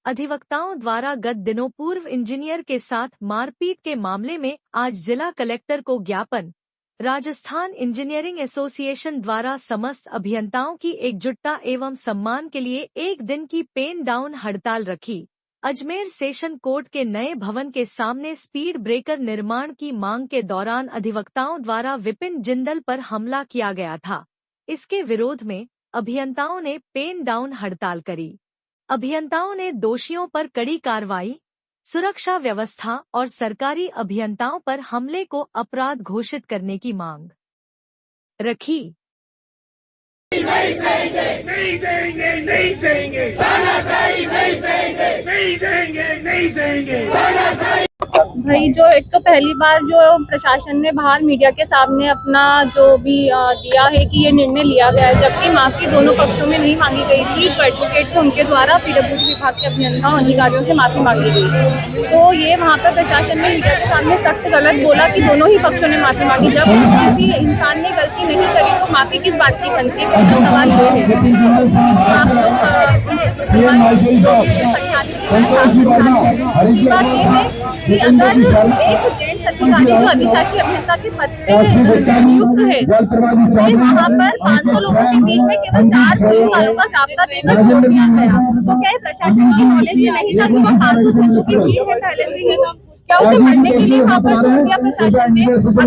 अधिवक्ताओं द्वारा गत दिनों पूर्व इंजीनियर के साथ मारपीट के मामले में आज जिला कलेक्टर को ज्ञापन। राजस्थान इंजीनियरिंग एसोसिएशन द्वारा समस्त अभियंताओं की एकजुटता एवं सम्मान के लिए एक दिन की पेन डाउन हड़ताल रखी। अजमेर सेशन कोर्ट के नए भवन के सामने स्पीड ब्रेकर निर्माण की मांग के दौरान अधिवक्ताओं द्वारा विपिन जिंदल पर हमला किया गया था। इसके विरोध में अभियंताओं ने पेन डाउन हड़ताल करी। अभियंताओं ने दोषियों पर कड़ी कार्रवाई, सुरक्षा व्यवस्था और सरकारी अभियंताओं पर हमले को अपराध घोषित करने की मांग रखी। नहीं सहेंगे, नहीं सहेंगे, नहीं सहेंगे, तानाशाही नहीं सहेंगे, नहीं सहेंगे, नहीं सहेंगे, तानाशाही। भाई जो एक तो पहली बार जो प्रशासन ने बाहर मीडिया के सामने अपना जो भी दिया है कि ये निर्णय लिया गया है, जबकि माफी दोनों पक्षों में नहीं मांगी गई थी। तो एडवोकेट थे, उनके द्वारा पीडब्ल्यूडी विभाग के अभियंताओं अधिकारियों से माफी मांगी गई। तो ये वहाँ पर प्रशासन ने मीडिया के सामने सख्त गलत बोला कि दोनों ही पक्षों ने माफी मांगी। जब किसी इंसान ने गलती नहीं करी तो माफी किस बात की बनती है? तो सवाल ये है आप लोग एक जेंट्स अधिकारी जो अधिशासी अभियंता के पद पे नियुक्त है, वहाँ पर 500 लोगों के बीच में केवल 4 पुलिस वालों का जाब्ता देकर छोड़ दिया गया। तो क्या प्रशासन की नॉलेज में नहीं था कि वहाँ 500-600 की भीड़ है पहले से ही? क्या उसे मरने के लिए वहाँ पर छोड़ दिया प्रशासन ने?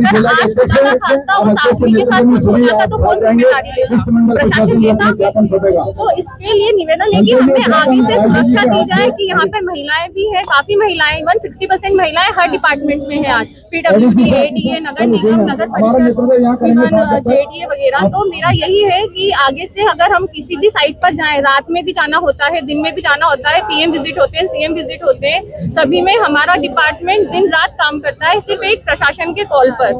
अगर आज खुदा ना खास्ता उस आदमी के साथ कुछ हो जाता तो कौन जिम्मेदारी लेता? प्रशासन लेता? तो इसके लिए निवेदन है कि हमें आगे से सुरक्षा दी जाए कि यहाँ पर महिलाएं भी है, काफी महिलाएं, 60% महिलाएं हर डिपार्टमेंट में है आज, पीडब्ल्यूडी, एडीए, नगर निगम, नगर परिषद, जेडीए वगैरह। तो मेरा यही है कि आगे से अगर हम किसी भी साइट पर जाएं, रात में भी जाना होता है, दिन में भी जाना होता है, पीएम विजिट होते हैं, सीएम विजिट होते हैं, सभी में हमारा डिपार्टमेंट दिन रात काम करता है, सिर्फ एक प्रशासन के कॉल पर।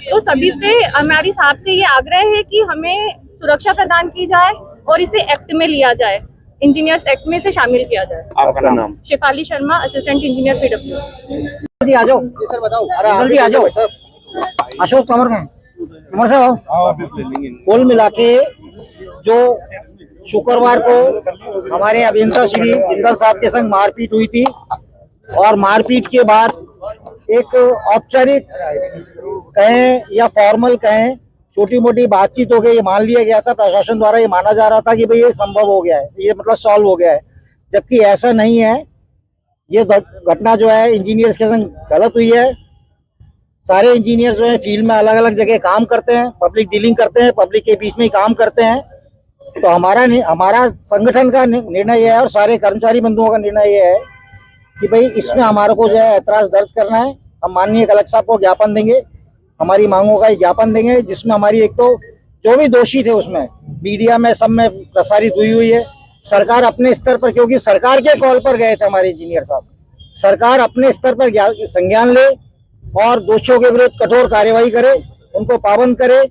तो सभी से हमारी साहब से ये आग्रह है कि हमें सुरक्षा प्रदान की जाए और इसे एक्ट में लिया जाए, इंजीनियर्स एक्ट में इसे शामिल किया जाए। आपका नाम? Shefali Sharma, assistant engineer PW. जी आ जाओ सर, बताओ। अरे जी आ जाओ। अशोक कमर साहब, कुल मिला के जो शुक्रवार को हमारे अभियंता श्री जिंदल साहब के संग मारपीट हुई थी और मारपीट के बाद एक औपचारिक कहें या फॉर्मल कहें, छोटी मोटी बातचीत हो गई, ये मान लिया गया था। प्रशासन द्वारा ये माना जा रहा था कि भाई ये संभव हो गया है, ये मतलब सॉल्व हो गया है, जबकि ऐसा नहीं है। ये घटना जो है इंजीनियर्स के संग गलत हुई है। सारे इंजीनियर जो है फील्ड में अलग अलग जगह काम करते हैं, पब्लिक डीलिंग करते हैं, पब्लिक के बीच में ही काम करते हैं। तो हमारा संगठन का निर्णय यह है और सारे कर्मचारी बंधुओं का निर्णय यह है कि भाई इसमें हमारे को जो है ऐतराज दर्ज करना है। हम माननीय कलेक्टर साहब को ज्ञापन देंगे, हमारी मांगों का ज्ञापन देंगे, जिसमें हमारी एक तो जो भी दोषी थे उसमें मीडिया में सब में प्रसारित हुई है। सरकार अपने स्तर पर, क्योंकि सरकार के कॉल पर गए थे हमारे इंजीनियर साहब, सरकार अपने स्तर पर संज्ञान ले और दोषियों के विरुद्ध कठोर कार्यवाही करे, उनको पाबंद करे,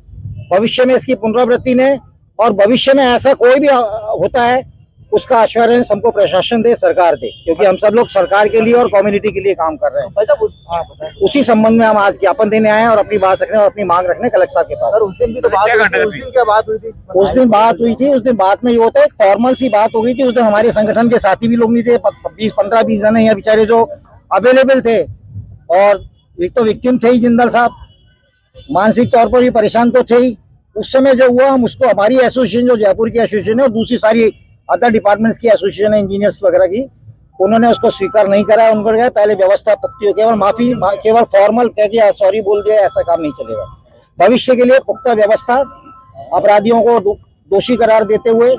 भविष्य में इसकी पुनरावृत्ति ने, और भविष्य में ऐसा कोई भी होता है उसका आश्वासन हमको प्रशासन दे, सरकार दे, क्योंकि हम सब लोग सरकार के लिए और कम्युनिटी के लिए काम कर रहे हैं। उसी संबंध में हम आज ज्ञापन देने आए हैं और अपनी बात रखने और अपनी मांग रखने कलेक्टर साहब के पास। उस दिन भी तो बात हुई थी। उस दिन बात हुई थी। उस दिन बात में ये होता है, एक फॉर्मल सी बात हो गई थी। उस दिन हमारे संगठन के साथी भी लोग नहीं थे, 15-20 जन यहाँ बेचारे जो अवेलेबल थे, और एक तो विक्टिम थे ही जिंदल साहब, मानसिक तौर पर भी परेशान तो थे ही। उस समय जो हुआ हम उसको, हमारी एसोसिएशन जो जयपुर की एसोसिएशन है और दूसरी सारी अदर डिपार्टमेंट्स की एसोसिएशन है इंजीनियर्स वगैरह की, उन्होंने उसको स्वीकार नहीं करा। उनको कहा पहले व्यवस्था पुख्ती हो, केवल माफी, केवल फॉर्मल कह के सॉरी बोल दिया, ऐसा काम नहीं चलेगा। भविष्य के लिए पुख्ता व्यवस्था, अपराधियों को दोषी करार देते हुए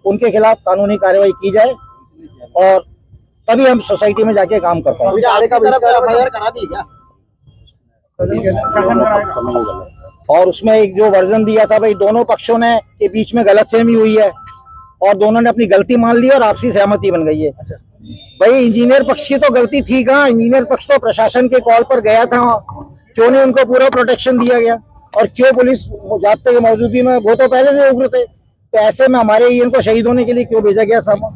उनके खिलाफ कानूनी कार्रवाई की जाए और तभी हम सोसाइटी में जाके काम कर पाएंगे। और उसमें एक जो वर्जन दिया था भाई, दोनों पक्षों ने के बीच में गलतफहमी हुई है और दोनों ने अपनी गलती मान ली और आपसी सहमति बन गई है। भाई इंजीनियर पक्ष की तो गलती थी कहाँ? इंजीनियर पक्ष तो प्रशासन के कॉल पर गया था, क्यों नहीं उनको पूरा प्रोटेक्शन दिया गया? और क्यों पुलिस जाब्ते की मौजूदगी में, वो तो पहले से उग्र थे, तो ऐसे में हमारे इनको शहीद होने के लिए क्यों भेजा गया? सब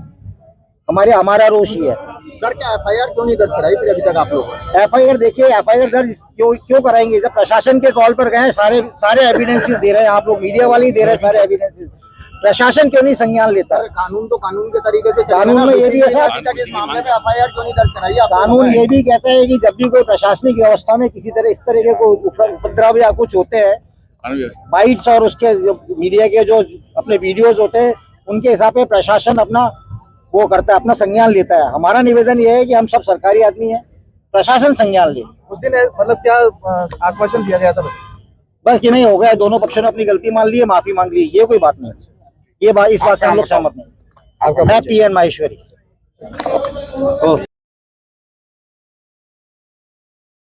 हमारा रोष ही है। सर क्या एफआईआर क्यों नहीं दर्ज कराई फिर अभी तक आप लोग? एफआईआर देखिए, एफआईआर दर्ज क्यों कराएंगे? जब प्रशासन के कॉल पर गए, सारे एविडेंसेस दे रहे हैं, आप लोग मीडिया वाले ही दे रहे हैं सारे एविडेंसेस। प्रशासन क्यों नहीं संज्ञान लेता? अरे कानून तो कानून के तरीके से चलेगा कानून ना। में ये भी है साहब, अभी तक इस मामले में एफआईआर क्यों नहीं दर्ज कराई आप? कानून ये भी कहता है कि जब भी कोई प्रशासनिक व्यवस्था में किसी तरह इस तरह के कोई उपद्रव या कुछ होते हैं, बाइट्स और उसके मीडिया के जो अपने वीडियोज होते हैं, उनके हिसाब से प्रशासन अपना वो करता है, अपना संज्ञान लेता है। हमारा निवेदन ये है कि हम सब सरकारी आदमी हैं, प्रशासन संज्ञान ले। उस दिन मतलब क्या आश्वासन दिया गया था? बस कि नहीं हो गया, दोनों पक्षों ने अपनी गलती मान ली है, माफी मांग ली है, ये कोई बात नहीं है। ये बात, इस बात से हम लोग सहमत नहीं। मैं PN माहेश्वरी।